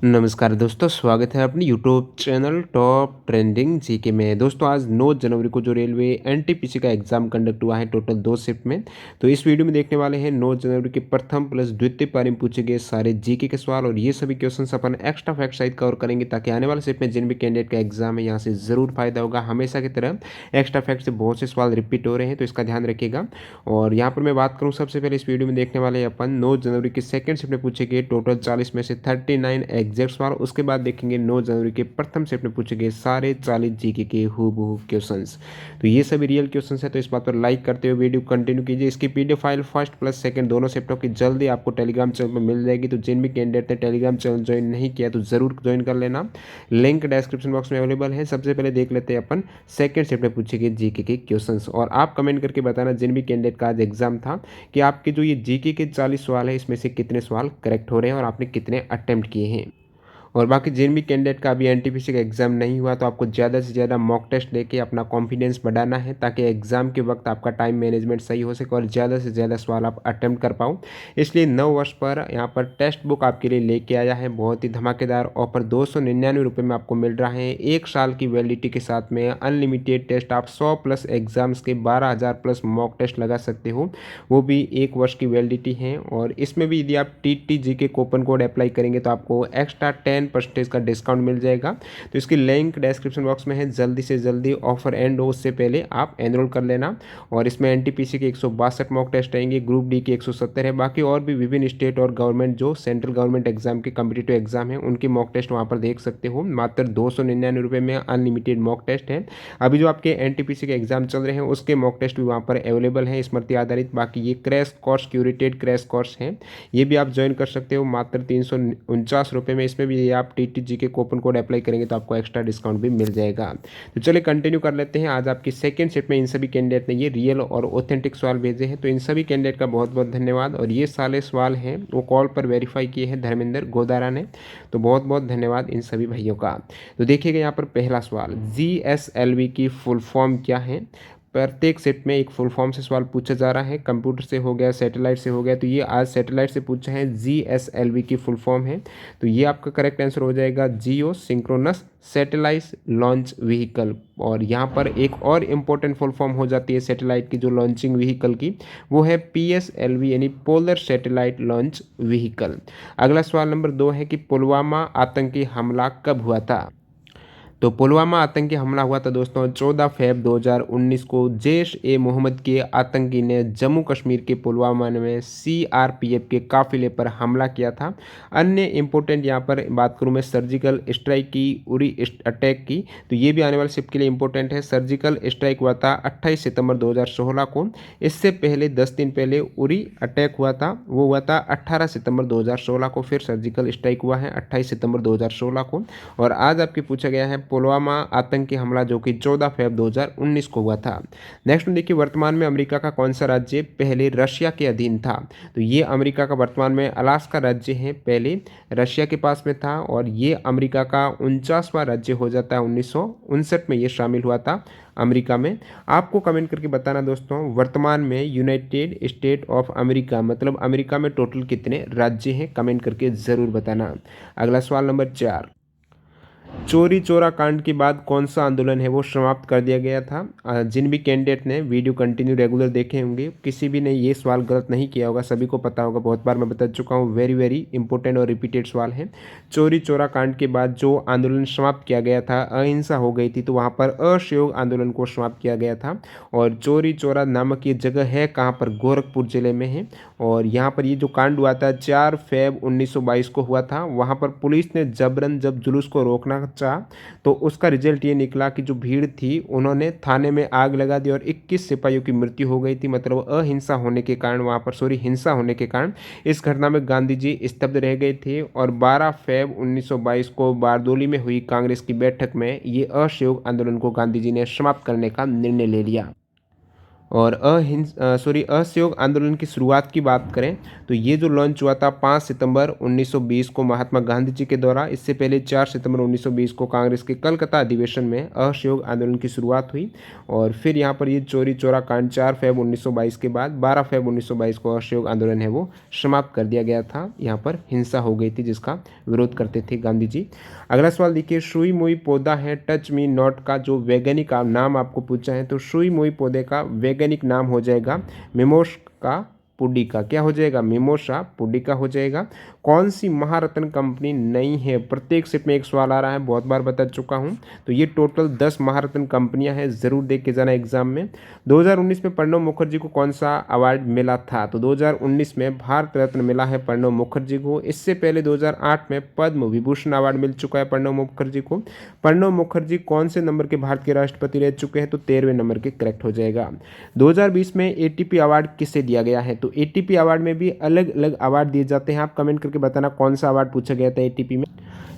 नमस्कार दोस्तों, स्वागत है अपने YouTube channel top trending GK में। दोस्तों आज 9 जनवरी को जो रेलवे एनटीपीसी का एग्जाम कंडक्ट हुआ है टोटल 2 शिफ्ट में। तो इस वीडियो में देखने वाले हैं 9 जनवरी के प्रथम प्लस द्वितीय पारी में पूछे गए सारे जीके के सवाल और ये सभी क्वेश्चंस अपन एक्स्ट्रा फैक्ट सहित कवर करेंगे ताकि आने वाले शिफ्ट में जिन भी कैंडिडेट का एग्जाम है यहाँ से ज़रूर फायदा होगा। हमेशा की तरह एक्स्ट्रा फैक्ट से बहुत से सवाल रिपीट हो रहे हैं तो इसका ध्यान रखिएगा। और यहाँ पर मैं बात करूँ सबसे पहले इस वीडियो में देखने वाले अपन 9 जनवरी के सेकंड शिफ्ट में पूछे गए टोटल 40 में से 39 एग्जैक्ट सवाल। उसके बाद देखेंगे 9 जनवरी के प्रथम शिफ्ट में पूछे गए सारे 40 जीके के हूबहू क्वेश्चंस। तो ये सभी रियल क्वेश्चंस है, तो इस बात पर लाइक करते हुए वीडियो कंटिन्यू कीजिए। इसकी PDF file first plus second दोनों शिफ्टों की जल्दी आपको टेलीग्राम चैनल पर मिल जाएगी। तो जिन भी कैंडिडेट ने टेलीग्राम चैनल ज्वाइन नहीं किया तो जरूर ज्वाइन कर लेना, लिंक डिस्क्रिप्शन बॉक्स में अवेलेबल है। सबसे पहले देख लेते हैं अपन सेकंड शिफ्ट में पूछे गए जीके के क्वेश्चंस और आप कमेंट करके बताना जिन भी कैंडिडेट का आज एग्जाम था कि आपके जो ये जीके के 40 सवाल है इसमें से कितने सवाल करेक्ट हो रहे हैं और आपने कितने अटेम्प्ट किए हैं। और बाकी जिन भी कैंडिडेट का अभी एनटीपीसी का एग्ज़ाम नहीं हुआ तो आपको ज़्यादा से ज़्यादा मॉक टेस्ट लेके अपना कॉन्फिडेंस बढ़ाना है ताकि एग्ज़ाम के वक्त आपका टाइम मैनेजमेंट सही हो सके और ज़्यादा से ज़्यादा सवाल आप अटेम्प्ट कर पाओ। इसलिए 9 वर्ष पर यहाँ पर टेस्ट बुक आपके लिए लेके आया है, बहुत ही धमाकेदार ऑफर 299 रुपये में आपको मिल रहा है। 1 साल की वैलिडिटी के साथ में अनलिमिटेड टेस्ट, आप 100 प्लस एग्जाम्स के 12,000 प्लस मॉक टेस्ट लगा सकते हो, वो भी 1 वर्ष की वैलिडिटी है। और इसमें भी यदि आप TTG के कूपन कोड अप्लाई करेंगे तो आपको एक्स्ट्रा 10% का डिस्काउंट मिल जाएगा। तो इसकी लिंक डिस्क्रिप्शन बॉक्स में है, जल्दी से जल्दी ऑफर एंड हो उससे पहले आप एनरोल कर लेना। और इसमें एनटीपीसी के 162 मॉक टेस्ट रहेंगे, ग्रुप डी के 170 है, बाकी और भी विभिन्न स्टेट और गवर्नमेंट जो सेंट्रल गवर्नमेंट एग्जाम के कम्पिटिटिव एग्जाम है उनके मॉक टेस्ट वहाँ पर देख सकते हो। मात्र 299 रुपये में अनलिमिटेड मॉक टेस्ट है। अभी जो आपके एनटीपीसी के एग्जाम चल रहे हैं उसके मॉक टेस्ट भी वहाँ पर अवेलेबल है स्मृति आधारित। बाकी ये crash course curated crash course हैं, ये भी आप ज्वाइन कर सकते हो मात्र 349 रुपये में। इसमें भी आप TTG के कूपन कोड अप्लाई करेंगे तो आपको एक्स्ट्रा डिस्काउंट भी मिल जाएगा। तो चलिए कंटिन्यू कर लेते हैं। आज आपकी सेकंड शिफ्ट में इन सभी कैंडिडेट ने ये रियल और ऑथेंटिक सवाल भेजे हैं, तो इन सभी कैंडिडेट का बहुत बहुत धन्यवाद। और ये सारे सवाल हैं वो कॉल पर वेरीफाई किए हैं धर्मेंद्र गोदारा ने, तो बहुत बहुत धन्यवाद इन सभी भाइयों का। तो देखिएगा यहाँ पर पहला सवाल, GSLV की फुल फॉर्म क्या है। प्रत्येक सेट में एक फुल फॉर्म से सवाल पूछा जा रहा है, कंप्यूटर से हो गया, सैटेलाइट से हो गया, तो ये आज सैटेलाइट से पूछा है। GSLV की फुल फॉर्म है, तो ये आपका करेक्ट आंसर हो जाएगा जियो सिंक्रोनस सैटेलाइट लॉन्च व्हीकल। और यहाँ पर एक और इम्पोर्टेंट फुल फॉर्म हो जाती है सैटेलाइट की जो लॉन्चिंग व्हीकल की, वो है PSLV यानी पोलर सैटेलाइट लॉन्च व्हीकल। अगला सवाल नंबर 2 है कि पुलवामा आतंकी हमला कब हुआ था। तो पुलवामा आतंकी हमला हुआ था दोस्तों 14 फ़रवरी 2019 को। जैश-ए-मोहम्मद के आतंकी ने जम्मू कश्मीर के पुलवामा में CRPF के काफिले पर हमला किया था। अन्य इम्पोर्टेंट यहाँ पर बात करूँ मैं सर्जिकल स्ट्राइक की, उरी अटैक की, तो ये भी आने वाले शिफ्ट के लिए इंपॉर्टेंट है। सर्जिकल स्ट्राइक हुआ था 28 सितंबर 2016 को। इससे पहले 10 दिन पहले उरी अटैक हुआ था, वो हुआ था 18 सितंबर 2016 को। फिर सर्जिकल स्ट्राइक हुआ है 28 सितंबर 2016 को। और आज आपके पूछा गया है पुलवामा आतंकी हमला जो कि 14 फ़रवरी 2019 को हुआ था। नेक्स्ट में देखिए, वर्तमान में अमेरिका का कौन सा राज्य पहले रशिया के अधीन था। तो ये अमेरिका का वर्तमान में अलास्का राज्य है, पहले रशिया के पास में था और ये अमेरिका का 49वां राज्य हो जाता है। 1959 में ये शामिल हुआ था अमेरिका में। आपको कमेंट करके बताना दोस्तों वर्तमान में यूनाइटेड स्टेट ऑफ अमेरिका मतलब अमेरिका में टोटल कितने राज्य हैं, कमेंट करके ज़रूर बताना। अगला सवाल नंबर 4, चोरी चोरा कांड के बाद कौन सा आंदोलन है वो समाप्त कर दिया गया था। जिन भी कैंडिडेट ने वीडियो कंटिन्यू रेगुलर देखे होंगे किसी भी ने ये सवाल गलत नहीं किया होगा, सभी को पता होगा, बहुत बार मैं बता चुका हूँ। वेरी वेरी इंपॉर्टेंट और रिपीटेड सवाल है। चोरी चोरा कांड के बाद जो आंदोलन समाप्त किया गया था, अहिंसा हो गई थी, तो वहाँ पर असहयोग आंदोलन को समाप्त किया गया था। और चोरी चोरा नामक ये जगह है कहाँ पर, गोरखपुर जिले में है। और यहाँ पर ये जो कांड हुआ था 4 फ़रवरी 1922 को हुआ था। वहाँ पर पुलिस ने जबरन जब जुलूस को रोकना चाहा तो उसका रिजल्ट ये निकला कि जो भीड़ थी उन्होंने थाने में आग लगा दी और 21 सिपाहियों की मृत्यु हो गई थी। मतलब अहिंसा होने के कारण वहाँ पर हिंसा होने के कारण इस घटना में गांधी जी स्तब्ध रह गए थे। और 12 फ़रवरी 1922 को बारदोली में हुई कांग्रेस की बैठक में ये असहयोग आंदोलन को गांधी जी ने समाप्त करने का निर्णय ले लिया। और असहयोग आंदोलन की शुरुआत की बात करें तो ये जो लॉन्च हुआ था 5 सितंबर 1920 को महात्मा गांधी जी के द्वारा। इससे पहले 4 सितंबर 1920 को कांग्रेस के कलकत्ता अधिवेशन में असहयोग आंदोलन की शुरुआत हुई और फिर यहाँ पर ये चोरी चौरा कांड 4 फरवरी 1922 के बाद 12 फरवरी 1922 को असहयोग आंदोलन है वो समाप्त कर दिया गया था। यहाँ पर हिंसा हो गई थी जिसका विरोध करते थे गांधी जी। अगला सवाल देखिए, सुई मुई पौधा है टच मी नॉट का जो वैज्ञानिक नाम आपको पूछा है तो सुई मुई पौधे का वैज्ञानिक नाम हो जाएगा मिमोस्का पुडिका। क्या हो जाएगा? मिमोसा पुडिका हो जाएगा। कौन सी महारत्न कंपनी नहीं है? प्रत्येक शिफ्ट में एक सवाल आ रहा है, बहुत बार बता चुका हूं। तो ये टोटल 10 महारत्न कंपनियां हैं, जरूर देख के जाना एग्जाम में। 2019 में प्रणब मुखर्जी को कौन सा अवार्ड मिला था? तो 2019 में भारत रत्न मिला है प्रणब मुखर्जी को। इससे पहले 2008 में पद्म विभूषण अवार्ड मिल चुका है प्रणब मुखर्जी को। प्रणब मुखर्जी कौन से नंबर के भारत के राष्ट्रपति रह चुके हैं? तो 13वें नंबर के, करेक्ट हो जाएगा। 2020 में एटीपी अवार्ड किसे दिया गया है? तो एटीपी अवार्ड में भी अलग अलग अवार्ड दिए जाते हैं। आप कमेंट करके बताना कौन सा अवार्ड पूछा गया था एटीपी में।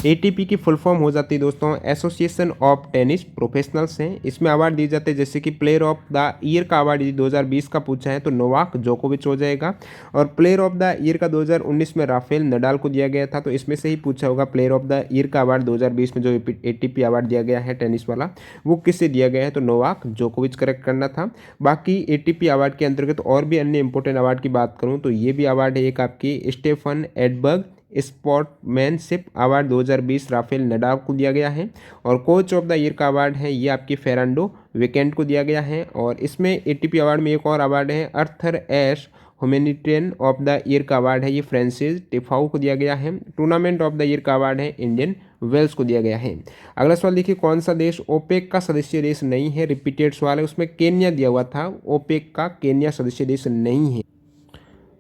एटीपी की फुल फॉर्म हो जाती है दोस्तों एसोसिएशन ऑफ टेनिस प्रोफेशनल्स हैं। इसमें अवार्ड दिए जाते हैं जैसे कि प्लेयर ऑफ द ईयर का अवार्ड 2020 का पूछा है तो नोवाक जोकोविच हो जाएगा। और प्लेयर ऑफ द ईयर का 2019 में राफेल नडाल को दिया गया था, तो इसमें से ही पूछा होगा प्लेयर ऑफ द ईयर का अवार्ड 2020 में जो एटीपी अवार्ड दिया गया है टेनिस वाला वो किससे दिया गया है? तो नोवाक जोकोविच, करेक्ट करना था। बाकी एटीपी अवार्ड के अंतर्गत और भी अन्य इंपॉर्टेंट अवार्ड की बात करूँ तो ये भी अवार्ड है एक आपकी Stefan Edberg sportsmanship award 2020 Rafael Nadal को दिया गया है। और कोच ऑफ द ईयर का अवार्ड है ये आपकी फेरांडो विकेंट को दिया गया है। और इसमें एटीपी अवार्ड में एक और अवार्ड है अर्थर एश ह्यूमैनिटेरियन ऑफ द ईयर का अवार्ड है ये फ्रांसिस टिफाउ को दिया गया है। टूर्नामेंट ऑफ द ईयर का अवार्ड है इंडियन वेल्स को दिया गया है। अगला सवाल देखिए, कौन सा देश ओपेक का सदस्य देश नहीं है? रिपीटेड सवाल है, उसमें केन्या दिया हुआ था, ओपेक का केन्या सदस्य देश नहीं है।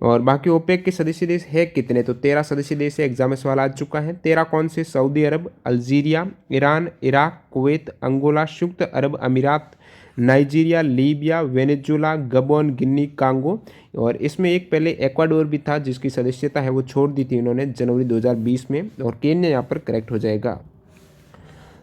और बाकी ओपेक के सदस्य देश है कितने? तो 13 सदस्य देश है, एग्जाम में सवाल आ चुका है। 13 कौन से? सऊदी अरब, Algeria, Iran, Iraq, Kuwait, Angola, संयुक्त अरब अमीरात, Nigeria, Libya, Venezuela, Gabon, Guinea, Congo. और इसमें एक पहले एक्वाडोर भी था जिसकी सदस्यता है वो छोड़ दी थी इन्होंने जनवरी 2020 में। और केन्या यहाँ पर करेक्ट हो जाएगा।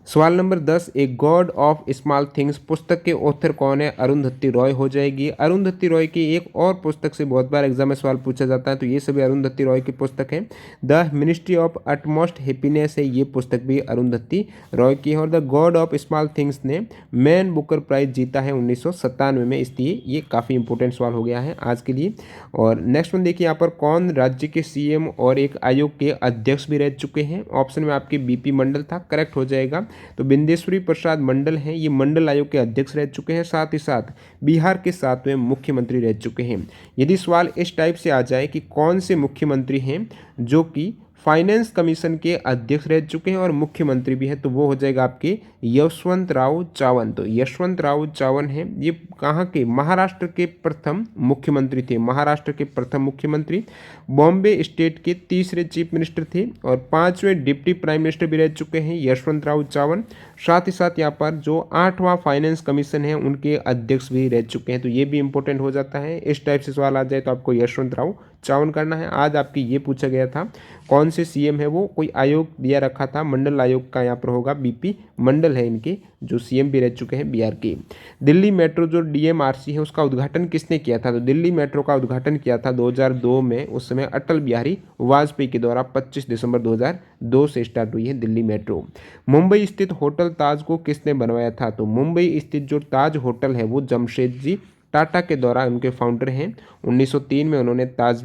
सवाल number 10, a god of small things पुस्तक के ऑथर कौन है? अरुंधति रॉय हो जाएगी। अरुंधति रॉय की एक और पुस्तक से बहुत बार एग्जाम में सवाल पूछा जाता है तो ये सभी अरुंधति रॉय की पुस्तक है। The ministry of utmost happiness है, ये पुस्तक भी अरुंधति रॉय की है। और the God of small things ने मैन बुकर प्राइज जीता है 1997 में, इसलिए ये काफ़ी इंपॉर्टेंट सवाल हो गया है आज के लिए। और नेक्स्ट वन देखिए, यहाँ पर कौन राज्य के सीएम और एक आयोग के अध्यक्ष भी रह चुके हैं? ऑप्शन में आपके बीपी मंडल था, करेक्ट हो जाएगा। तो बिंदेश्वरी प्रसाद मंडल हैं, ये मंडल आयोग के अध्यक्ष रह चुके हैं, साथ ही साथ बिहार के 7वें मुख्यमंत्री रह चुके हैं। यदि सवाल इस टाइप से आ जाए कि कौन से मुख्यमंत्री हैं जो कि फाइनेंस कमीशन के अध्यक्ष रह चुके हैं और मुख्यमंत्री भी हैं, तो वो हो जाएगा आपके यशवंत राव चव्हाण। तो यशवंत राव चव्हाण हैं, ये कहाँ के? महाराष्ट्र के प्रथम मुख्यमंत्री थे, महाराष्ट्र के प्रथम मुख्यमंत्री। बॉम्बे स्टेट के तीसरे चीफ मिनिस्टर थे और 5वें डिप्टी प्राइम मिनिस्टर भी रह चुके हैं यशवंत राव चव्हाण। साथ ही साथ यहाँ पर जो 8वां फाइनेंस कमीशन है उनके अध्यक्ष भी रह चुके हैं, तो ये भी इंपॉर्टेंट हो जाता है। इस टाइप से सवाल आ जाए तो आपको यशवंत राव चव्हाण करना है। आज आपकी ये पूछा गया था कौन से सीएम है वो, कोई आयोग दिया रखा था, मंडल आयोग का यहाँ पर होगा, बीपी मंडल है इनके जो सीएम भी रह चुके हैं बिहार के। दिल्ली मेट्रो जो डीएमआरसी है उसका उद्घाटन किसने किया था? तो दिल्ली मेट्रो का उद्घाटन किया था 2002 में, उस समय अटल बिहारी वाजपेयी के द्वारा 25 दिसंबर 2002 से स्टार्ट हुई है दिल्ली मेट्रो। मुंबई स्थित होटल ताज को किसने बनवाया था? तो मुंबई स्थित जो ताज होटल है वो जमशेदजी टाटा के द्वारा उनके फाउंडर हैं। 1903 में उन्होंने ताज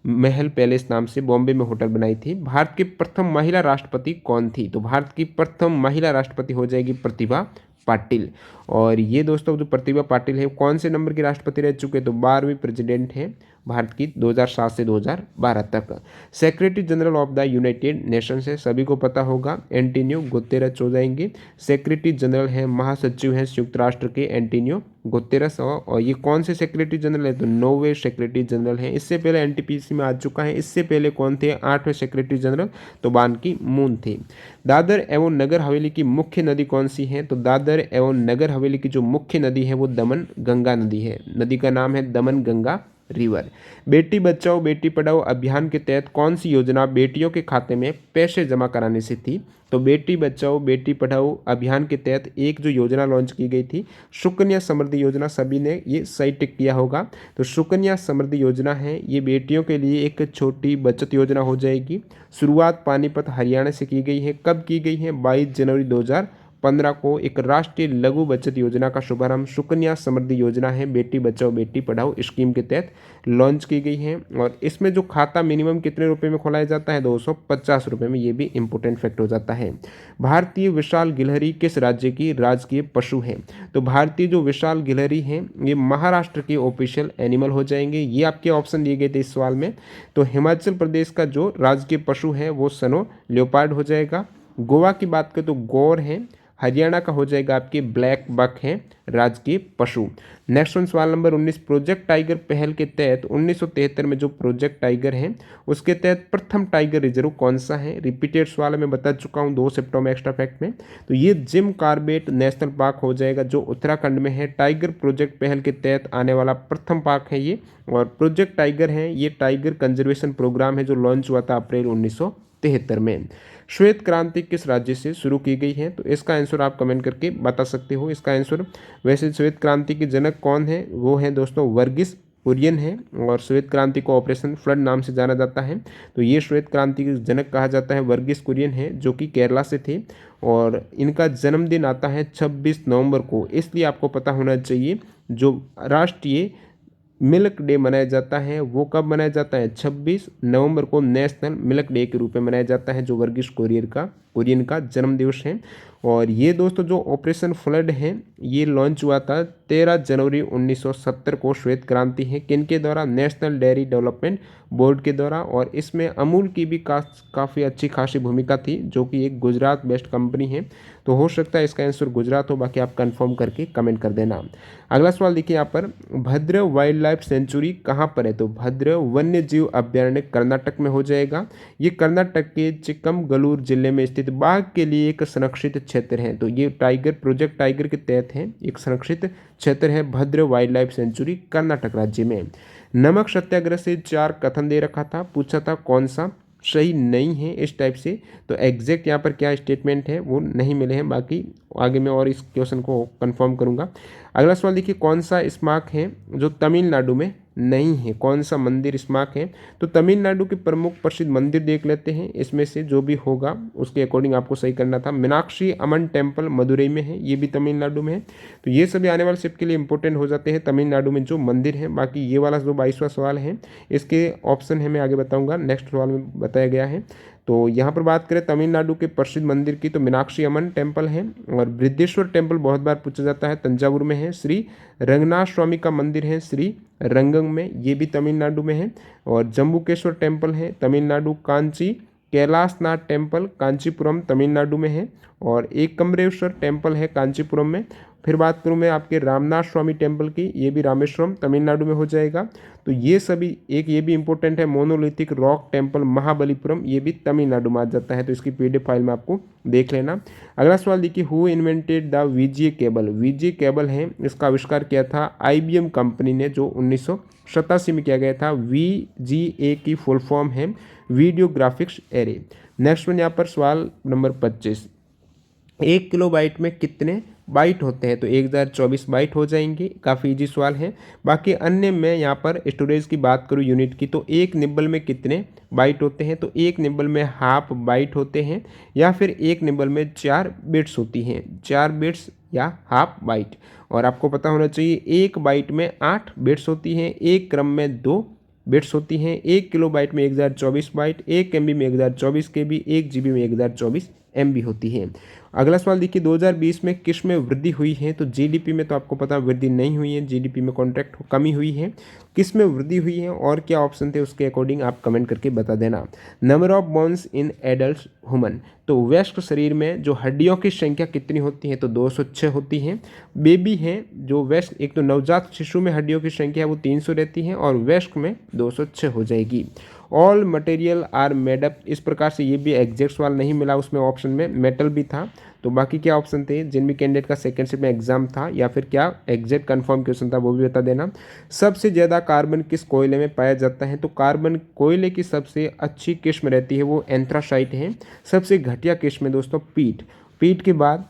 महल पैलेस नाम से बॉम्बे में होटल बनाई थी। भारत की प्रथम महिला राष्ट्रपति कौन थी? तो भारत की प्रथम महिला राष्ट्रपति हो जाएगी प्रतिभा पाटिल। और ये दोस्तों जो प्रतिभा पाटिल है कौन से नंबर की राष्ट्रपति रह चुके? तो 12वीं प्रेसिडेंट है भारत की 2007 से 2012 तक। Secretary general of the United Nations है, सभी को पता होगा, एंटोनियो गुतेरस हो जाएंगे। सेक्रेटरी जनरल है, महासचिव हैं संयुक्त राष्ट्र के एंटोनियो गुतेरस। और ये कौन से सेक्रेटरी जनरल है? तो 9वें सेक्रेटरी जनरल है। इससे पहले एनटीपीसी में आ चुका है। इससे पहले कौन थे? 8वें सेक्रेटरी जनरल, तो बान की मून थे। दादर एवं नगर हवेली की मुख्य नदी कौन सी है? तो दादर एवं नगर हवेली की जो मुख्य नदी है वो दमन गंगा नदी है। नदी का नाम है दमन गंगा रिवर। बेटी बचाओ बेटी पढ़ाओ अभियान के तहत कौन सी योजना बेटियों के खाते में पैसे जमा कराने से थी? तो बेटी बचाओ बेटी पढ़ाओ अभियान के तहत एक जो योजना लॉन्च की गई थी सुकन्या समृद्धि योजना, सभी ने ये सही टिक किया होगा। तो सुकन्या समृद्धि योजना है, ये बेटियों के लिए एक छोटी बचत योजना हो जाएगी। शुरुआत पानीपत हरियाणा से की गई है। कब की गई है? 22 जनवरी 2015 को एक राष्ट्रीय लघु बचत योजना का शुभारंभ सुकन्या समृद्धि योजना है, बेटी बचाओ बेटी पढ़ाओ स्कीम के तहत लॉन्च की गई है। और इसमें जो खाता मिनिमम कितने रुपए में खोलाया जाता है? 250 रुपये में। ये भी इंपॉर्टेंट फैक्ट हो जाता है। भारतीय विशाल गिलहरी किस राज्य की राजकीय पशु है? तो भारतीय जो विशाल गिलहरी है ये महाराष्ट्र की ऑफिशियल एनिमल हो जाएंगे। ये आपके ऑप्शन दिए गए थे इस सवाल में। तो हिमाचल प्रदेश का जो राजकीय पशु है वो स्नो लियोपार्ड हो जाएगा। गोवा की बात करें तो गौर है। हरियाणा का हो जाएगा आपके ब्लैक बक है राजकीय पशु। नेक्स्ट वन सवाल नंबर 19, प्रोजेक्ट टाइगर पहल के तहत 1973 में जो प्रोजेक्ट टाइगर है उसके तहत प्रथम टाइगर रिजर्व कौन सा है? रिपीटेड सवाल मैं बता चुका हूँ 2 सेप्टेम्बर एक्स्ट्रा फैक्ट में। तो ये जिम कार्बेट नेशनल पार्क हो जाएगा जो उत्तराखंड में है। टाइगर प्रोजेक्ट पहल के तहत आने वाला प्रथम पार्क है ये। और प्रोजेक्ट टाइगर है ये टाइगर कंजर्वेशन प्रोग्राम है जो लॉन्च हुआ था अप्रैल 1973 में। श्वेत क्रांति किस राज्य से शुरू की गई है? तो इसका आंसर आप कमेंट करके बता सकते हो। इसका आंसर वैसे श्वेत क्रांति के जनक कौन है? वो है दोस्तों वर्गीस कुरियन है। और श्वेत क्रांति को ऑपरेशन फ्लड नाम से जाना जाता है। तो ये श्वेत क्रांति के जनक कहा जाता है वर्गीस कुरियन है जो कि केरला से थे। और इनका जन्मदिन आता है 26 नवंबर को। इसलिए आपको पता होना चाहिए जो राष्ट्रीय मिल्क डे मनाया जाता है वो कब मनाया जाता है? 26 नवंबर को नेशनल मिल्क डे के रूप में मनाया जाता है जो वर्गीस कुरियन का जन्म दिवस है। और ये दोस्तों जो ऑपरेशन फ्लड है ये लॉन्च हुआ था 13 जनवरी 1970 को। श्वेत क्रांति है किनके द्वारा? नेशनल डेयरी डेवलपमेंट बोर्ड के द्वारा। और इसमें अमूल की भी काफ़ी अच्छी खासी भूमिका थी जो कि एक गुजरात बेस्ड कंपनी है। तो हो सकता है इसका आंसर गुजरात हो, बाकी आप कंफर्म करके कमेंट कर देना। अगला सवाल देखिए यहाँ पर, भद्र वाइल्ड लाइफ सेंचुरी कहाँ पर है? तो भद्र वन्य जीव अभ्यारण्य कर्नाटक में हो जाएगा। ये कर्नाटक के चिक्कमगलूर जिले में स्थित बाघ के लिए एक संरक्षित क्षेत्र है। तो ये टाइगर प्रोजेक्ट टाइगर के तहत है, एक संरक्षित क्षेत्र है भद्र वाइल्ड लाइफ सेंचुरी कर्नाटक राज्य में। नमक सत्याग्रह से 4 कथन दे रखा था, पूछा था कौन सा सही नहीं है इस टाइप से। तो एग्जैक्ट यहाँ पर क्या स्टेटमेंट है वो नहीं मिले हैं, बाकी आगे मैं और इस क्वेश्चन को कंफर्म करूँगा। अगला सवाल देखिए, कौन सा स्मारक है जो तमिलनाडु में नहीं है? कौन सा मंदिर स्मारक है? तो तमिलनाडु के प्रमुख प्रसिद्ध मंदिर देख लेते हैं, इसमें से जो भी होगा उसके अकॉर्डिंग आपको सही करना था। मीनाक्षी अमन टेम्पल मदुरई में है, ये भी तमिलनाडु में है। तो ये सभी आने वाले शिफ्ट के लिए इंपॉर्टेंट हो जाते हैं तमिलनाडु में जो मंदिर है। बाकी ये वाला जो 22वां सवाल है इसके ऑप्शन है मैं आगे बताऊँगा, नेक्स्ट सवाल में बताया गया है। तो यहाँ पर बात करें तमिलनाडु के प्रसिद्ध मंदिर की तो मीनाक्षी अमन टेम्पल है। और बृहदेश्वर टेम्पल बहुत बार पूछा जाता है, तंजावुर में है। श्री रंगनाथ स्वामी का मंदिर है श्री रंगम में, ये भी तमिलनाडु में है। और जम्बुकेश्वर टेम्पल है तमिलनाडु। कांची कैलाशनाथ टेम्पल कांचीपुरम तमिलनाडु में है। और एकम्बरेश्वर टेम्पल है कांचीपुरम में। फिर बात करूँ मैं आपके रामनाथ स्वामी टेम्पल की, ये भी रामेश्वरम तमिलनाडु में हो जाएगा। तो ये सभी एक ये भी इंपॉर्टेंट है मोनोलिथिक रॉक टेम्पल महाबलीपुरम, ये भी तमिलनाडु में आ जाता है। तो इसकी पीडीएफ फाइल में आपको देख लेना। अगला सवाल देखिए, who invented the VGA cable? VGA cable है इसका आविष्कार किया था IBM कंपनी ने जो 1987 में किया गया था। VGA की फुल फॉर्म है video graphics array. Next one यहाँ पर सवाल नंबर 25, 1 किलोबाइट में कितने बाइट होते हैं? तो 1024 बाइट हो जाएंगे। काफ़ी इजी सवाल है। बाकी अन्य में यहाँ पर स्टोरेज की बात करूँ यूनिट की तो एक निब्बल में कितने बाइट होते हैं? तो एक निब्बल में हाफ बाइट होते हैं, या फिर एक निब्बल में 4 बिट्स होती हैं, 4 बिट्स या हाफ बाइट। और आपको पता होना चाहिए एक बाइट में 8 बिट्स होती हैं, एक क्रम में 2 बिट्स होती हैं। 1 किलोबाइट में 1024 बाइट, 1 MB में 1024 KB, 1 GB में 1024 MB होती है। अगला सवाल देखिए, 2020 में किस में वृद्धि हुई है? तो जीडीपी में तो आपको पता वृद्धि नहीं हुई है, जीडीपी में कॉन्ट्रैक्ट कमी हुई है। किस में वृद्धि हुई है और क्या ऑप्शन थे उसके अकॉर्डिंग आप कमेंट करके बता देना। Number of bones in adult human, तो वयस्क शरीर में जो हड्डियों की संख्या कितनी होती है? तो 206 होती है। बेबी है जो वयस्क, एक तो नवजात शिशु में हड्डियों की संख्या वो 300 रहती है और वयस्क में 206 हो जाएगी। All material are made up, इस प्रकार से ये भी एग्जैक्ट सवाल नहीं मिला उसमें ऑप्शन में, मेटल भी था तो बाकी क्या ऑप्शन थे जिनमें कैंडिडेट का सेकंड शिफ्ट में एग्जाम था या फिर क्या एग्जैक्ट कंफर्म क्वेश्चन था वो भी बता देना। सबसे ज़्यादा कार्बन किस कोयले में पाया जाता है, तो कार्बन कोयले की सबसे अच्छी किस्म रहती है वो एंथ्रासाइट है। सबसे घटिया किस्म है दोस्तों पीट। पीट के बाद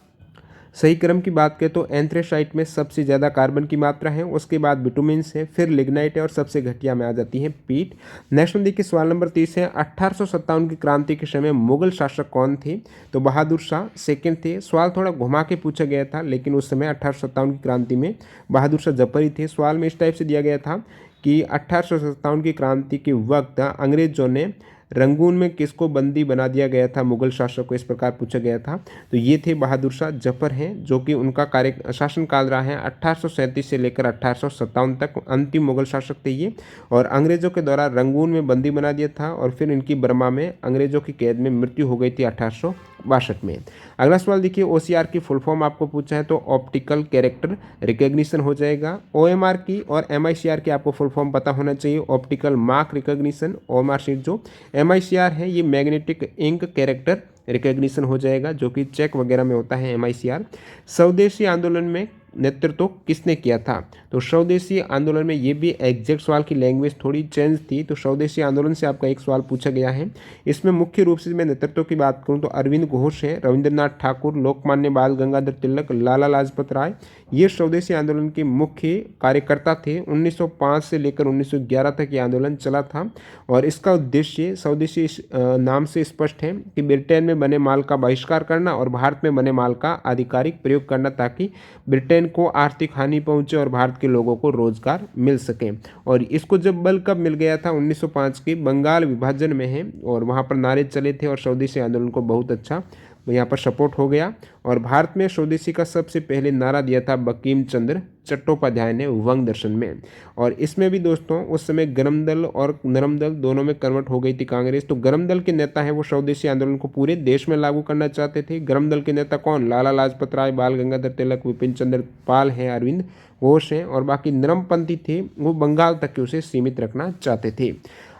सही क्रम की बात करें तो एंथ्रेसाइट में सबसे ज़्यादा कार्बन की मात्रा है, उसके बाद बिटुमिन्स है, फिर लिग्नाइट है और सबसे घटिया में आ जाती है पीट। नेक्स्ट में देखिए सवाल नंबर 30 है 1857 की क्रांति के समय मुगल शासक कौन थे, तो बहादुर शाह सेकंड थे। सवाल थोड़ा घुमा के पूछा गया था लेकिन उस समय 1857 की क्रांति में बहादुर शाह जफर ही थे। सवाल में इस टाइप से दिया गया था कि 1857 की क्रांति के वक्त अंग्रेजों ने रंगून में किसको बंदी बना दिया गया था, मुगल शासक को, इस प्रकार पूछा गया था। तो ये थे बहादुर शाह जफर हैं जो कि उनका कार्य शासनकाल रहा है 1837 से लेकर 1857 तक, अंतिम मुगल शासक थे ये। और अंग्रेजों के द्वारा रंगून में बंदी बना दिया था और फिर इनकी बर्मा में अंग्रेजों की कैद में मृत्यु हो गई थी 1862 में। अगला सवाल देखिए ओसीआर की फुल फॉर्म आपको पूछा है तो ऑप्टिकल कैरेक्टर रिकॉग्निशन हो जाएगा। ओएमआर की और एमआईसीआर की आपको फुल फॉर्म पता होना चाहिए। Optical mark recognition, OMR sheet जो एमआईसीआर है ये मैग्नेटिक इंक कैरेक्टर रिकॉग्निशन हो जाएगा जो कि चेक वगैरह में होता है एमआईसीआर। स्वदेशी आंदोलन में नेतृत्व किसने किया था, तो स्वदेशी आंदोलन में ये भी एग्जैक्ट सवाल की लैंग्वेज थोड़ी चेंज थी, तो स्वदेशी आंदोलन से आपका एक सवाल पूछा गया है। इसमें मुख्य रूप से मैं नेतृत्व की बात करूं तो अरविंद घोष है, रविंद्रनाथ ठाकुर, लोकमान्य बाल गंगाधर तिलक, लाला लाजपत राय, ये स्वदेशी आंदोलन के मुख्य कार्यकर्ता थे। 1905 से लेकर 1911 तक ये आंदोलन चला था और इसका उद्देश्य स्वदेशी नाम से स्पष्ट है कि ब्रिटेन में बने माल का बहिष्कार करना और भारत में बने माल का आधिकारिक प्रयोग करना ताकि ब्रिटेन को आर्थिक हानि पहुंचे और भारत के लोगों को रोजगार मिल सके। और इसको जब बल कब मिल गया था 1905 के बंगाल विभाजन में है और वहाँ पर नारे चले थे और स्वदेशी आंदोलन को बहुत अच्छा यहाँ पर सपोर्ट हो गया। और भारत में स्वदेशी का सबसे पहले नारा दिया था बंकिम चंद्र चट्टोपाध्याय ने वंग दर्शन में। और इसमें भी दोस्तों उस समय गरम दल और नरम दल दोनों में कन्वर्ट हो गई थी कांग्रेस। तो गरम दल के नेता है वो स्वदेशी आंदोलन को पूरे देश में लागू करना चाहते थे। गरम दल के नेता कौन, लाला लाजपत राय, बाल गंगाधर तिलक, विपिन चंद्र पाल हैं, अरविंद घोष हैं। और बाकी नरमपंथी थे वो बंगाल तक के उसे सीमित रखना चाहते थे।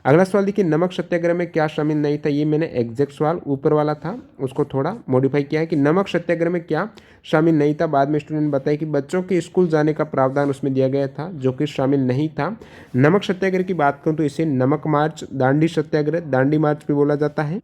अगला सवाल देखिए नमक सत्याग्रह में क्या शामिल नहीं था, ये मैंने एग्जैक्ट सवाल ऊपर वाला था उसको थोड़ा मॉडिफाई किया है कि नमक सत्याग्रह में क्या शामिल नहीं था। बाद में स्टूडेंट बताया कि बच्चों के स्कूल जाने का प्रावधान उसमें दिया गया था जो कि शामिल नहीं था। नमक सत्याग्रह की बात करूँ तो इसे नमक मार्च, दांडी सत्याग्रह, दांडी मार्च भी बोला जाता है।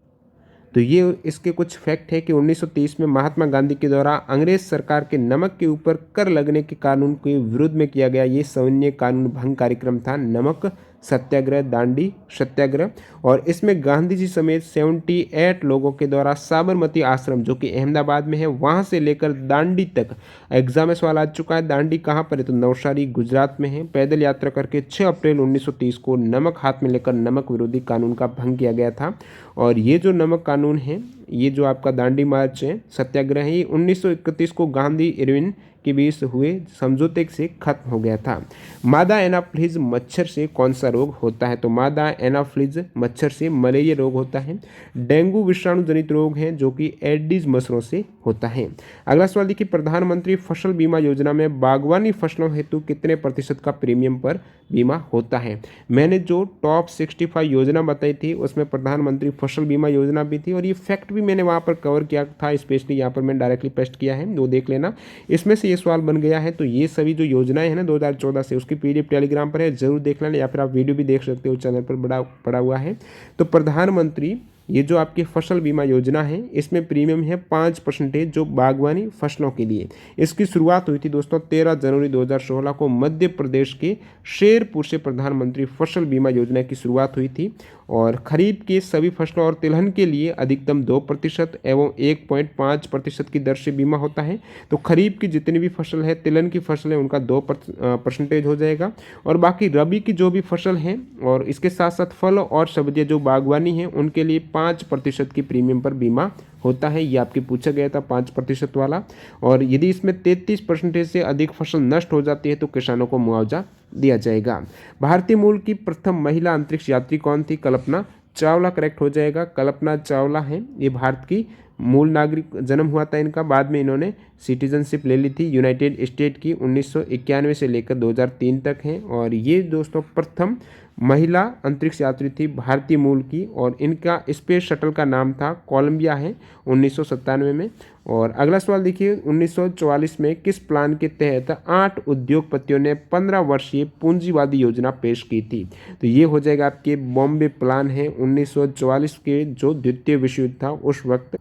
तो ये इसके कुछ फैक्ट है कि 1930 में महात्मा गांधी के द्वारा अंग्रेज सरकार के नमक के ऊपर कर लगने के कानून के विरुद्ध में किया गया ये सविनय कानून भंग कार्यक्रम था नमक सत्याग्रह, दांडी सत्याग्रह। और इसमें गांधी जी समेत 78 लोगों के द्वारा साबरमती आश्रम जो कि अहमदाबाद में है वहां से लेकर दांडी तक, एग्जाम में सवाल आ चुका है दांडी कहाँ पर है तो नवसारी गुजरात में है, पैदल यात्रा करके 6 अप्रैल 1930 को नमक हाथ में लेकर नमक विरोधी कानून का भंग किया गया था। और ये जो नमक कानून है, ये जो आपका दांडी मार्च है सत्याग्रह है, 1931 को गांधी इरविन के बीच हुए समझौते से खत्म हो गया था। मादा एनाफ्लिज मच्छर से कौन सा रोग होता है, तो मादा एनाफ्लिज मच्छर से मलेरिया रोग होता है। डेंगू विषाणु जनित रोग है जो कि एडिस मच्छरों से होता है। अगला सवाल देखिए प्रधानमंत्री फसल बीमा योजना में बागवानी फसलों हेतु कितने प्रतिशत का प्रीमियम पर बीमा होता है। मैंने जो टॉप 65 योजना बताई थी उसमें प्रधानमंत्री फसल बीमा योजना भी थी और ये फैक्ट भी मैंने वहाँ पर कवर किया था, स्पेशली यहाँ पर मैंने डायरेक्टली पेस्ट किया है, वो देख लेना। इसमें से ये सवाल बन गया है। तो ये सभी जो योजनाएं हैं ना 2014 से, उसकी पीडीएफ टेलीग्राम पर है, जरूर देख लेना या फिर आप वीडियो भी देख सकते हो, चैनल पर बड़ा पड़ा हुआ है। तो प्रधानमंत्री ये जो आपकी फसल बीमा योजना है इसमें प्रीमियम है 5% जो बागवानी फसलों के लिए। इसकी शुरुआत हुई थी दोस्तों 13 जनवरी 2016 को मध्य प्रदेश के शेरपुर से प्रधानमंत्री फसल बीमा योजना की शुरुआत हुई थी। और खरीफ के सभी फसलों और तिलहन के लिए अधिकतम 2% एवं 1.5% की दर से बीमा होता है। तो खरीफ की जितनी भी फसल है, तिलहन की फसल है, उनका 2% हो जाएगा। और बाकी रबी की जो भी फसल है और इसके साथ साथ फल और सब्जियां जो बागवानी है उनके लिए 5% की प्रीमियम पर बीमा होता है। ये आपके पूछा गया था 5% वाला। और यदि इसमें 33% से अधिक फसल नष्ट हो जाती है तो किसानों को मुआवजा दिया जाएगा। भारतीय मूल की प्रथम महिला अंतरिक्ष यात्री कौन थी, कल्पना चावला करेक्ट हो जाएगा। कल्पना चावला है ये भारत की मूल नागरिक जन्म हुआ था इनका, बाद में इन्होंने सिटीजनशिप ले ली थी यूनाइटेड स्टेट की 1991 से लेकर 2003 तक हैं। और ये दोस्तों प्रथम महिला अंतरिक्ष यात्री थी भारतीय मूल की, और इनका स्पेस शटल का नाम था कोलंबिया है 1997 में। और अगला सवाल देखिए, 1944 में किस प्लान के तहत 8 उद्योगपतियों ने 15 वर्षीय पूंजीवादी योजना पेश की थी? तो ये हो जाएगा आपके बॉम्बे प्लान है 1944 के, जो द्वितीय विश्व युद्ध था उस वक्त।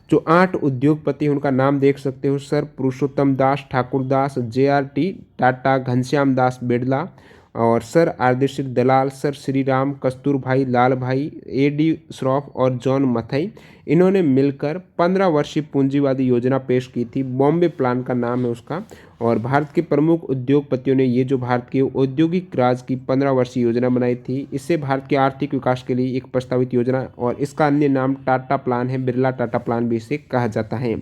जो 8 उद्योगपति उनका नाम देख सकते हो, सर पुरुषोत्तम दास ठाकुरदास, JRT टाटा, घनश्याम दास बिड़ला, और सर आदर्शिक दलाल, सर श्री राम, कस्तूरभाई लाल भाई, AD श्रॉफ और जॉन मथई, इन्होंने मिलकर 15 वर्षीय पूंजीवादी योजना पेश की थी। बॉम्बे प्लान का नाम है उसका। और भारत के प्रमुख उद्योगपतियों ने ये जो भारत के औद्योगिक राज की 15 वर्षीय योजना बनाई थी, इससे भारत के आर्थिक विकास के लिए एक प्रस्तावित योजना, और इसका अन्य नाम टाटा प्लान है, बिरला टाटा प्लान भी इसे कहा जाता है।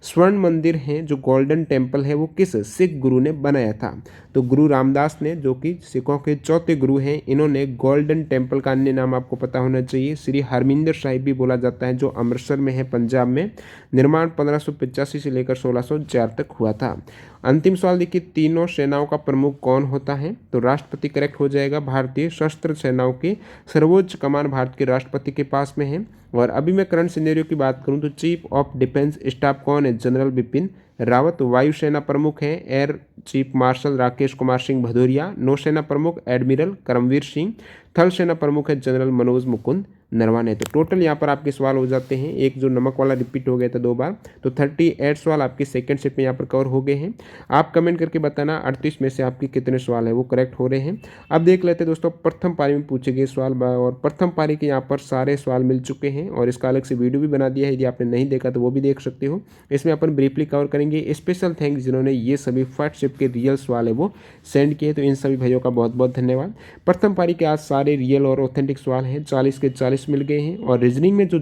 स्वर्ण मंदिर है जो गोल्डन टेम्पल है, वो किस सिख गुरु ने बनाया था? तो गुरु रामदास ने, जो कि सिखों के चौथे गुरु हैं, इन्होंने गोल्डन टेम्पल का अन्य नाम आपको पता होना चाहिए श्री हरमिंदर साहिब भी बोला जाता है, जो अमृतसर में है पंजाब में। निर्माण 1585 से लेकर 1604 तक हुआ था। अंतिम सवाल देखिए, तीनों सेनाओं का प्रमुख कौन होता है? तो राष्ट्रपति करेक्ट हो जाएगा। भारतीय सशस्त्र सेनाओं की सर्वोच्च कमान भारत के राष्ट्रपति के पास में है। और अभी मैं करंट सिनेरियो की बात करूं तो चीफ ऑफ डिफेंस स्टाफ कौन है? जनरल बिपिन रावत। वायुसेना प्रमुख है air chief marshal Rakesh Kumar Singh Bhadauria. नौसेना प्रमुख एडमिरल करमवीर सिंह। थल सेना प्रमुख है जनरल मनोज मुकुंद नरवाने। तो टोटल यहाँ पर आपके सवाल हो जाते हैं, एक जो नमक वाला रिपीट हो गया था 2 बार, तो 38 सवाल आपके सेकंड शिफ्ट में यहाँ पर कवर हो गए हैं। आप कमेंट करके बताना 38 में से आपके कितने सवाल है वो करेक्ट हो रहे हैं। अब देख लेते हैं दोस्तों प्रथम पारी में पूछे गए सवाल, और प्रथम पारी के यहाँ पर सारे सवाल मिल चुके हैं, और इसका अलग से वीडियो भी बना दिया है, यदि आपने नहीं देखा तो वो भी देख सकते हो। इसमें अपन ब्रीफली कवर करेंगे। स्पेशल थैंक्स जिन्होंने ये सभी फर्स्ट शिफ्ट के रियल सवाल है वो सेंड किए, तो इन सभी भाइयों का बहुत बहुत धन्यवाद। प्रथम पारी के आज सारे रियल और ऑथेंटिक सवाल हैं, 40 के 40 मिल गए हैं। और रीजनिंग में जो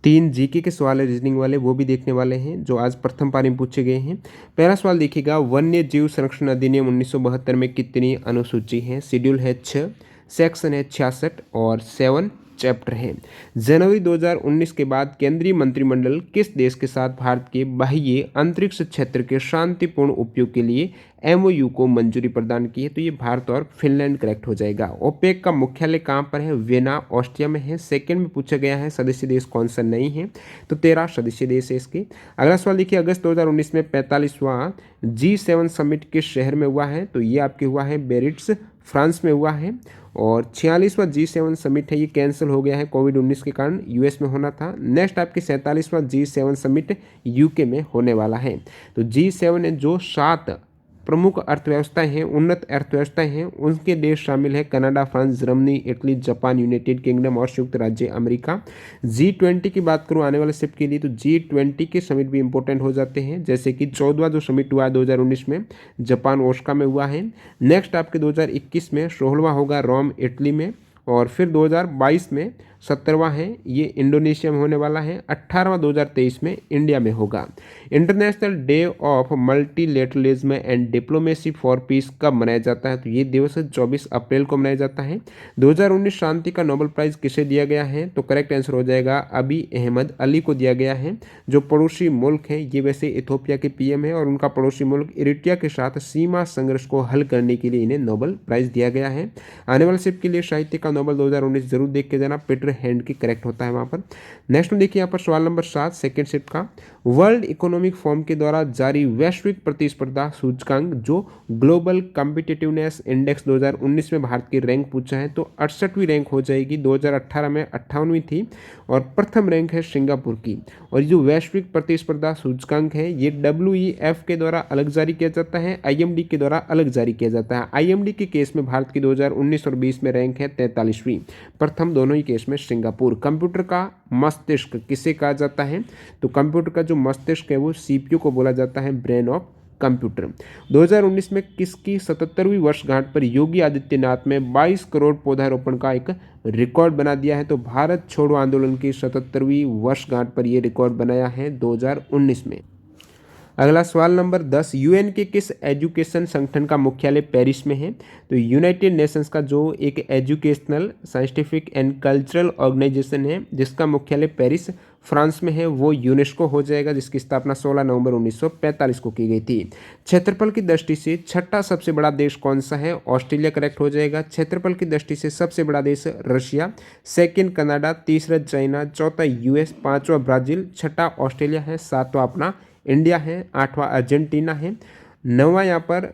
3 जीके के सवाल है रीजनिंग वाले, वो भी देखने वाले हैं, जो आज प्रथम पारी में पूछे गए हैं। पहला सवाल देखिएगा, वन्य जीव संरक्षण अधिनियम 1972 में कितनी अनुसूची है? शेड्यूल है 6, सेक्शन है 66 और 7 चैप्टर है। जनवरी 2019 के बाद केंद्रीय मंत्रिमंडल किस देश के साथ भारत के बाह्य अंतरिक्ष क्षेत्र के शांतिपूर्ण उपयोग के लिए MOU को मंजूरी प्रदान की है? तो ये भारत और फिनलैंड करेक्ट हो जाएगा। ओपेक का मुख्यालय कहाँ पर है? वियना ऑस्ट्रिया में है। सेकंड में पूछा गया है सदस्य देश कौन सा नहीं है, तो 13 सदस्य देश है इसके। अगला सवाल देखिए, अगस्त 2019 में 45वां G7 समिट किस शहर में हुआ है? तो ये आपके हुआ है बेरिट्स फ्रांस में हुआ है। और 46वां G7 समिट है, ये कैंसिल हो गया है कोविड-19 के कारण, US में होना था। नेक्स्ट आपके 47वां G7 समिट UK में होने वाला है। तो G7 है जो 7 प्रमुख अर्थव्यवस्थाएं हैं, उन्नत अर्थव्यवस्थाएं हैं, उनके देश शामिल है Canada, France, Germany, Italy, Japan, United kingdom और संयुक्त राज्य अमेरिका। G20 की बात करूं आने वाले शिफ्ट के लिए, तो G20 के समिट भी इंपॉर्टेंट हो जाते हैं, जैसे कि 14वां जो समिट हुआ है 2019 में जापान ओसाका में हुआ है। नेक्स्ट आपके 2021 में 16वां होगा रोम इटली में, और फिर 2022 में 17वां है ये इंडोनेशिया में होने वाला है। 18वां 2023 में इंडिया में होगा। International day of multilateralism and diplomacy for piece कब मनाया जाता है? तो ये दिवस 24 अप्रैल को मनाया जाता है। 2019 शांति का नोबेल प्राइज किसे दिया गया है? तो करेक्ट आंसर हो जाएगा अबी अहमद अली को दिया गया है, जो पड़ोसी मुल्क है। ये वैसे इथोपिया के PM है, और उनका पड़ोसी मुल्क इरिट्रिया के साथ सीमा संघर्ष को हल करने के लिए इन्हें नोबेल प्राइज दिया गया है। आने वाले शिफ्ट के लिए साहित्य का नोबेल 2019 जरूर देख के जाना, पीटर हैंड की करेक्ट होता है वहाँ पर। नेक्स्ट में देखिए यहाँ पर सवाल नंबर 7 सेकंड शिफ्ट का, वर्ल्ड इकोनॉमिक फोरम के द्वारा जारी वैश्विक प्रतिस्पर्धा सूचकांक जो ग्लोबल कॉम्पिटिटिवनेस इंडेक्स 2019 में भारत की रैंक पूछा है, तो 68वीं रैंक हो जाएगी। 2018 में 58वीं थी, और प्रथम रैंक है सिंगापुर की। और जो वैश्विक प्रतिस्पर्धा सूचकांक है ये WEF के द्वारा अलग जारी किया जाता है, IMD के द्वारा अलग जारी किया जाता है। IMD के केस में भारत की 2019 और 20 में रैंक है 43वीं, प्रथम दोनों ही केस में सिंगापुर। कंप्यूटर का मस्तिष्क किसे कहा जाता है? तो कंप्यूटर का जो मस्तिष्क है वो CPU को बोला जाता है, ब्रेन ऑफ कंप्यूटर। 2019 में किसकी 77वीं वर्षगांठ पर योगी आदित्यनाथ में 22 करोड़ पौधारोपण का एक रिकॉर्ड बना दिया है? तो भारत छोड़ो आंदोलन की 77वीं वर्षगांठ पर यह रिकॉर्ड बनाया है 2019 में। अगला सवाल नंबर 10, UN के किस एजुकेशन संगठन का मुख्यालय पेरिस में है? तो यूनाइटेड नेशंस का जो एक educational, scientific and cultural organisation है जिसका मुख्यालय पेरिस फ्रांस में है वो यूनेस्को हो जाएगा, जिसकी स्थापना 16 नवंबर 1945 को की गई थी। क्षेत्रफल की दृष्टि से छठा सबसे बड़ा देश कौन सा है? ऑस्ट्रेलिया करेक्ट हो जाएगा। क्षेत्रफल की दृष्टि से सबसे बड़ा देश रशिया, सेकंड कनाडा, तीसरा चाइना, चौथा यूएस, पांचवा ब्राजील, छठा ऑस्ट्रेलिया है, सातवां अपना इंडिया है, आठवां अर्जेंटीना है, नौवां यहाँ पर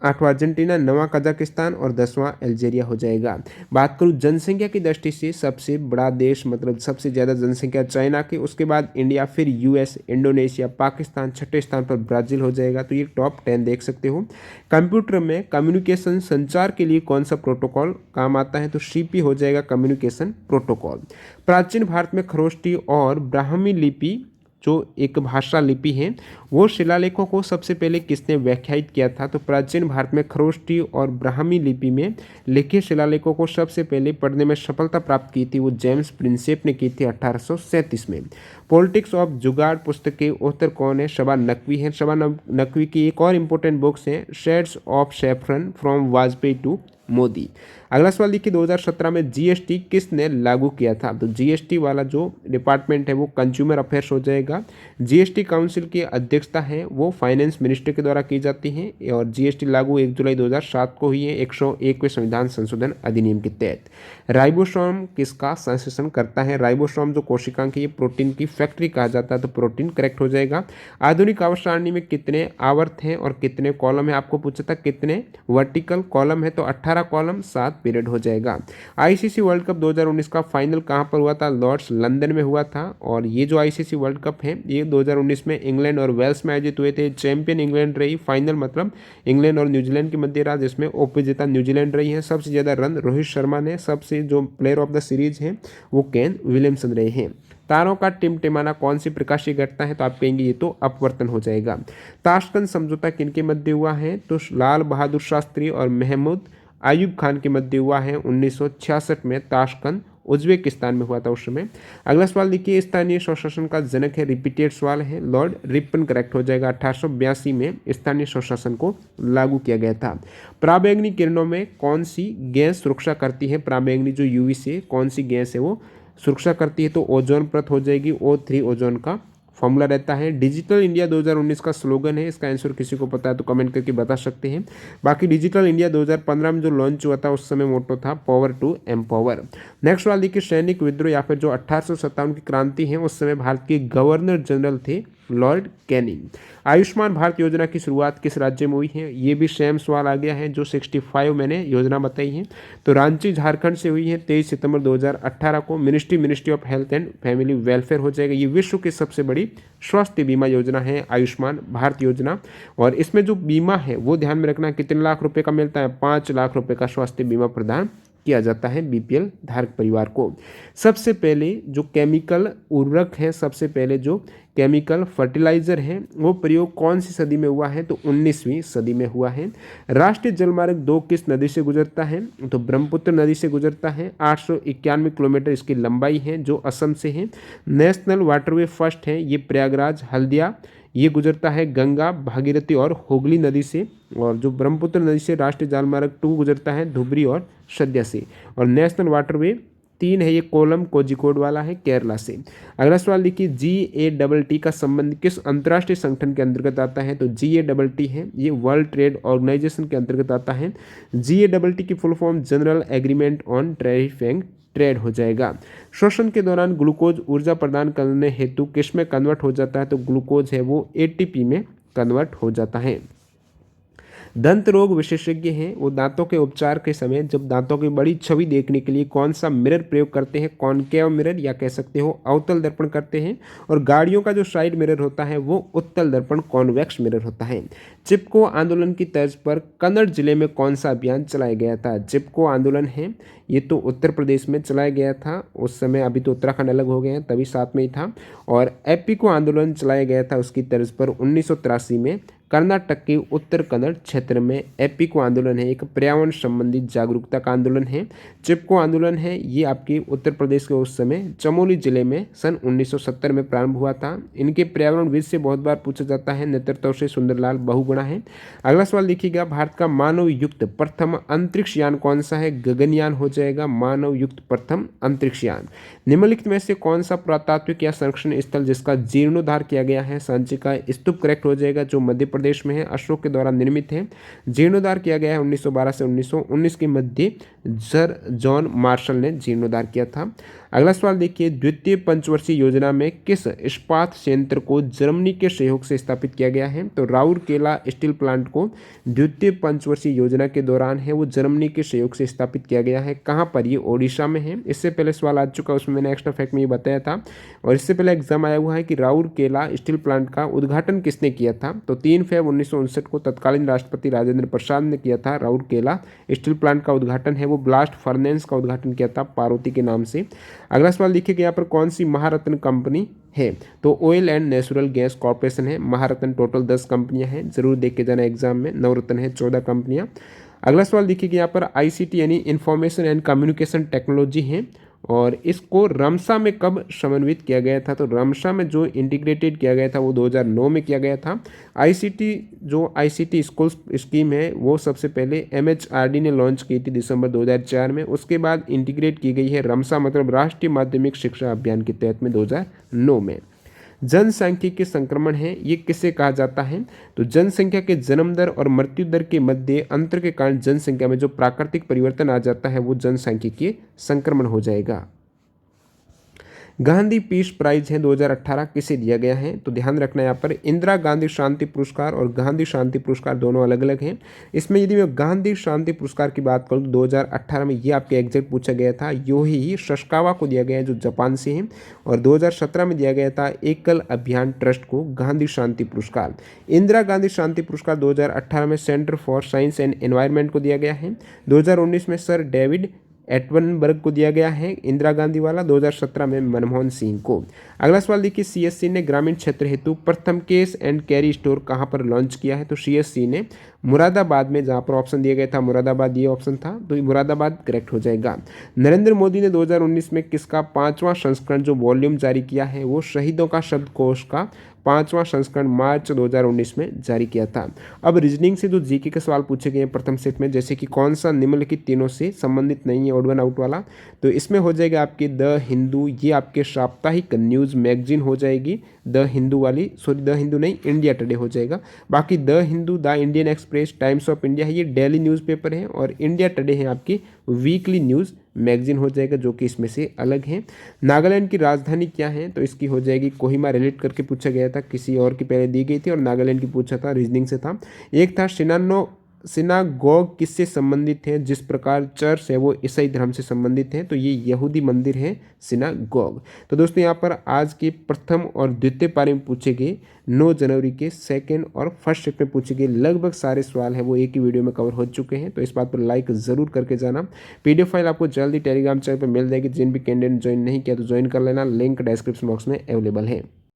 आठवां अर्जेंटीना, नौवां कजाकिस्तान और 10वां अल्जीरिया हो जाएगा। बात करूँ जनसंख्या की दृष्टि से सबसे बड़ा देश मतलब सबसे ज़्यादा जनसंख्या चाइना की, उसके बाद इंडिया, फिर यूएस, इंडोनेशिया, पाकिस्तान, छठे स्थान पर ब्राज़ील हो जाएगा। तो ये टॉप 10 देख सकते हो। कंप्यूटर में कम्युनिकेशन संचार के लिए कौन सा प्रोटोकॉल काम आता है? तो सीपी हो जाएगा कम्युनिकेशन प्रोटोकॉल। प्राचीन भारत में खरोष्टी और ब्राह्मी लिपि जो एक भाषा लिपि है वो शिलालेखों को सबसे पहले किसने व्याख्यायित किया था? तो प्राचीन भारत में खरोष्टी और ब्राह्मी लिपि में लिखे शिलालेखों को सबसे पहले पढ़ने में सफलता प्राप्त की थी वो जेम्स प्रिंसेप ने की थी 1837 में। पॉलिटिक्स ऑफ जुगाड़ पुस्तक के ऑथर कौन है? शबा नकवी है। शबा नकवी की एक और इम्पोर्टेंट बुक्स है shades of saffron from Vajpayee to Modi. अगला सवाल देखिए 2017 में जीएसटी किसने लागू किया था? तो जीएसटी वाला जो डिपार्टमेंट है वो कंज्यूमर अफेयर्स हो जाएगा। जीएसटी काउंसिल की अध्यक्षता है वो फाइनेंस मिनिस्टर के द्वारा की जाती है और जीएसटी लागू 1 जुलाई 2007 को हुई है 101वें संविधान संशोधन अधिनियम के तहत। राइबोसोम किसका संश्लेषण करता है? राइबोसोम जो कोशिकांग की प्रोटीन की फैक्ट्री कहा जाता है, तो प्रोटीन करेक्ट हो जाएगा। आधुनिक आवर्त सारणी में कितने आवर्त हैं और कितने कॉलम है? आपको पूछा था कितने वर्टिकल कॉलम है, तो 18 कॉलम 7 पीरियड हो जाएगा। आईसीसी वर्ल्ड कप 2019 का फाइनल कहां पर हुआ था? लॉर्ड्स लंदन में हुआ था। और ये जो आईसीसी वर्ल्ड कप है ये 2019 में इंग्लैंड और वेल्स में आयोजित हुए थे। चैंपियन इंग्लैंड रही, फाइनल मतलब इंग्लैंड और न्यूजीलैंड के मध्य रहा, जिसमें उपविजेता न्यूजीलैंड रही है। सबसे ज्यादा रन रोहित शर्मा ने, सबसे जो प्लेयर ऑफ द सीरीज है वो केन विलियमसन रहे हैं। तारों का टिमटिमाना कौन सी प्रकाशीय घटना है? तो आप कहेंगे ये तो अपवर्तन हो जाएगा। ताशकंद समझौता किनके मध्य हुआ है? तो लाल बहादुर शास्त्री और महमूद आयूब खान के मध्य हुआ है 1966 में। ताशकंद उज्बेकिस्तान में हुआ था उस समय। अगला सवाल देखिए स्थानीय स्वशासन का जनक है, रिपीटेड सवाल है, लॉर्ड रिपन करेक्ट हो जाएगा। 1882 में स्थानीय स्वशासन को लागू किया गया था। पराबैंगनी किरणों में कौन सी गैस सुरक्षा करती है? पराबैंगनी जो यूवी से कौन सी गैस है वो सुरक्षा करती है? तो ओजोन परत हो जाएगी। O3 ओजोन का फॉर्मूला रहता है। डिजिटल इंडिया 2019 का स्लोगन है, इसका आंसर किसी को पता है तो कमेंट करके बता सकते हैं। बाकी डिजिटल इंडिया 2015 में जो लॉन्च हुआ था उस समय मोटो था पावर टू एम्पावर। नेक्स्ट सवाल देखिए सैनिक विद्रोह या फिर जो 1857 की क्रांति है उस समय भारत के गवर्नर जनरल थे लॉर्ड कैनिंग। आयुष्मान भारत योजना की शुरुआत किस राज्य में हुई है? ये भी सेम सवाल आ गया है जो 65 मैंने योजना बताई है। तो रांची झारखंड से हुई है 23 सितंबर 2018 को। Ministry of health and family welfare हो जाएगा। ये विश्व की सबसे बड़ी स्वास्थ्य बीमा योजना है आयुष्मान भारत योजना। और इसमें जो बीमा है वो ध्यान में रखना कितने लाख रुपए का मिलता है? 5 लाख रुपए का स्वास्थ्य बीमा प्रदान किया जाता है बीपीएल धारक परिवार को। सबसे पहले जो केमिकल उर्वरक है, सबसे पहले जो केमिकल फर्टिलाइजर है वो प्रयोग कौन सी सदी में हुआ है? तो 19वीं सदी में हुआ है। राष्ट्रीय जलमार्ग 2 किस नदी से गुजरता है? तो ब्रह्मपुत्र नदी से गुजरता है। 891 किलोमीटर इसकी लंबाई है जो असम से है। नेशनल वाटरवे फर्स्ट है ये प्रयागराज हल्दिया, ये गुजरता है गंगा, भागीरथी और हुगली नदी से। और जो ब्रह्मपुत्र नदी से राष्ट्रीय जलमार्ग 2 गुजरता है धुबरी और सद्या से। और नेशनल वाटरवे 3 है ये कोलम कोझिकोड वाला है केरला से। अगला सवाल देखिए GATT का संबंध किस अंतर्राष्ट्रीय संगठन के अंतर्गत आता है? तो GATT है ये वर्ल्ड ट्रेड ऑर्गेनाइजेशन के अंतर्गत आता है। GATT की full form general agreement on tariff and trade हो जाएगा। श्वसन के दौरान ग्लूकोज ऊर्जा प्रदान करने हेतु किस में कन्वर्ट हो जाता है? तो ग्लूकोज है वो ATP में कन्वर्ट हो जाता है। दंत रोग विशेषज्ञ हैं वो दांतों के उपचार के समय जब दांतों की बड़ी छवि देखने के लिए कौन सा मिरर प्रयोग करते हैं? कॉनकेव मिरर या कह सकते हो अवतल दर्पण करते हैं। और गाड़ियों का जो साइड मिरर होता है वो उत्तल दर्पण कॉन्वेक्स मिरर होता है। चिपको आंदोलन की तर्ज पर कन्नड़ जिले में कौन सा अभियान चलाया गया था? चिपको आंदोलन है ये तो उत्तर प्रदेश में चलाया गया था उस समय, अभी तो उत्तराखंड अलग हो गए हैं तभी साथ में ही था। और एपिको आंदोलन चलाया गया था उसकी तर्ज पर 1983 में कर्नाटक के उत्तर कन्नड़ क्षेत्र में। एपिको आंदोलन है एक पर्यावरण संबंधित जागरूकता का आंदोलन है। चिपको आंदोलन है ये आपके उत्तर प्रदेश के उस समय चमोली जिले में सन 1970 में प्रारंभ हुआ था। इनके पर्यावरणविद से बहुत बार पूछा जाता है। नेतृत्व से सुंदरलाल बहुगुणा है। अगला सवाल देखिएगा, भारत का मानव युक्त प्रथम अंतरिक्ष यान कौन सा है? गगनयान हो जाएगा मानव युक्त प्रथम अंतरिक्ष यान। निम्नलिखित में से कौन सा पुरातात्विक या संरक्षण स्थल जिसका जीर्णोद्धार किया गया है? सांची का स्तूप करेक्ट हो जाएगा, जो मध्य प्रदेश में है, अशोक के द्वारा निर्मित है। जीर्णोद्धार किया गया है 1912 से 1919 के मध्य सर जॉन मार्शल ने जीर्णोद्धार किया था। अगला सवाल देखिए, द्वितीय पंचवर्षीय योजना में किस इस्पात संयंत्र को जर्मनी के सहयोग से स्थापित किया गया है? तो राउरकेला स्टील प्लांट को द्वितीय पंचवर्षीय योजना के दौरान है वो जर्मनी के सहयोग से स्थापित किया गया है। कहाँ पर? ये ओडिशा में है। इससे पहले सवाल आ चुका, उसमें मैंने एक्स्ट्रा फैक्ट में ये बताया था। और इससे पहले एग्जाम आया हुआ है कि राउरकेला स्टील प्लांट का उद्घाटन किसने किया था? तो 3 फरवरी 1959 को तत्कालीन राष्ट्रपति राजेंद्र प्रसाद ने किया था। राउरकेला स्टील प्लांट का उद्घाटन है वो ब्लास्ट फर्नेस का उद्घाटन किया था पार्वती के नाम से। अगला सवाल देखिए कि यहाँ पर कौन सी महारत्न कंपनी है? तो oil and natural gas corporation है महारत्न। टोटल 10 कंपनियां हैं, जरूर देख के जाना एग्जाम में। नवरत्न है 14 कंपनियां। अगला सवाल देखिए कि यहाँ पर आईसीटी यानी इंफॉर्मेशन एंड कम्युनिकेशन टेक्नोलॉजी है और इसको रमसा में कब समन्वित किया गया था? तो रमसा में जो इंटीग्रेटेड किया गया था वो 2009 में किया गया था। आईसीटी स्कूल स्कीम है वो सबसे पहले एमएचआरडी ने लॉन्च की थी दिसंबर 2004 में। उसके बाद इंटीग्रेट की गई है रमसा मतलब राष्ट्रीय माध्यमिक शिक्षा अभियान के तहत में 2009 में। जनसांख्यिकीय संक्रमण है ये किसे कहा जाता है? तो जनसंख्या के जन्म दर और मृत्यु दर के मध्य अंतर के कारण जनसंख्या में जो प्राकृतिक परिवर्तन आ जाता है वो जनसांख्यिकीय संक्रमण हो जाएगा। गांधी पीस प्राइज है 2018 किसे दिया गया है? तो ध्यान रखना यहाँ पर इंदिरा गांधी शांति पुरस्कार और गांधी शांति पुरस्कार दोनों अलग अलग हैं। इसमें यदि मैं गांधी शांति पुरस्कार की बात करूँ तो 2018 में ये आपके एग्जैक्ट पूछा गया था, योही सशकावा को दिया गया है जो जापान से है। और 2017 में दिया गया था एकल अभियान ट्रस्ट को गांधी शांति पुरस्कार। इंदिरा गांधी शांति पुरस्कार 2018 में centre for science and environment को दिया गया है। 2019 में सर डेविड एटनबर्ग को दिया गया है इंदिरा गांधी वाला। 2017 में मनमोहन सिंह को। अगला सवाल देखिए, सीएससी ने ग्रामीण क्षेत्र हेतु प्रथम कैश एंड कैरी स्टोर कहां पर लॉन्च किया है? तो सीएससी ने मुरादाबाद में, जहां पर ऑप्शन दिया गया था मुरादाबाद ये ऑप्शन था, तो मुरादाबाद करेक्ट हो जाएगा। नरेंद्र मोदी ने 2019 में किसका 5वां संस्करण जो वॉल्यूम जारी किया है वो शहीदों का शब्दकोश का 5वां संस्करण मार्च 2019 में जारी किया था। अब रीजनिंग से जो जीके के सवाल पूछे गए हैं प्रथम सेट में, जैसे कि कौन सा निम्नलिखित तीनों से संबंधित नहीं है, ऑड वन आउट वाला, तो इसमें हो जाएगा आपके द हिंदू, ये आपके साप्ताहिक न्यूज़ मैगजीन हो जाएगी द हिंदू वाली, सॉरी द हिंदू नहीं इंडिया टुडे हो जाएगा। बाकी the Hindu, the Indian express, times of India है ये डेली न्यूज़पेपर है और इंडिया टुडे है आपकी वीकली न्यूज़ मैगजीन हो जाएगा, जो कि इसमें से अलग है। नागालैंड की राजधानी क्या है? तो इसकी हो जाएगी कोहिमा। रिलेट करके पूछा गया था, किसी और की पहले दी गई थी और नागालैंड की पूछा था, रीजनिंग से था। एक था सिनागोग किससे संबंधित है? जिस प्रकार चर्च है वो ईसाई धर्म से संबंधित है, तो ये यहूदी मंदिर है सिनागोग। तो दोस्तों यहाँ पर आज के प्रथम और द्वितीय पारी में पूछे गए 9 जनवरी के सेकंड और फर्स्ट शिफ्ट में पूछे गए लगभग सारे सवाल हैं वो एक ही वीडियो में कवर हो चुके हैं। तो इस बात पर लाइक ज़रूर करके जाना। पीडीएफ फाइल आपको जल्दी टेलीग्राम चैनल पर मिल जाएगी। जिन भी कैंडिडेट ज्वाइन नहीं किया तो ज्वाइन कर लेना, लिंक डिस्क्रिप्शन बॉक्स में अवेलेबल है।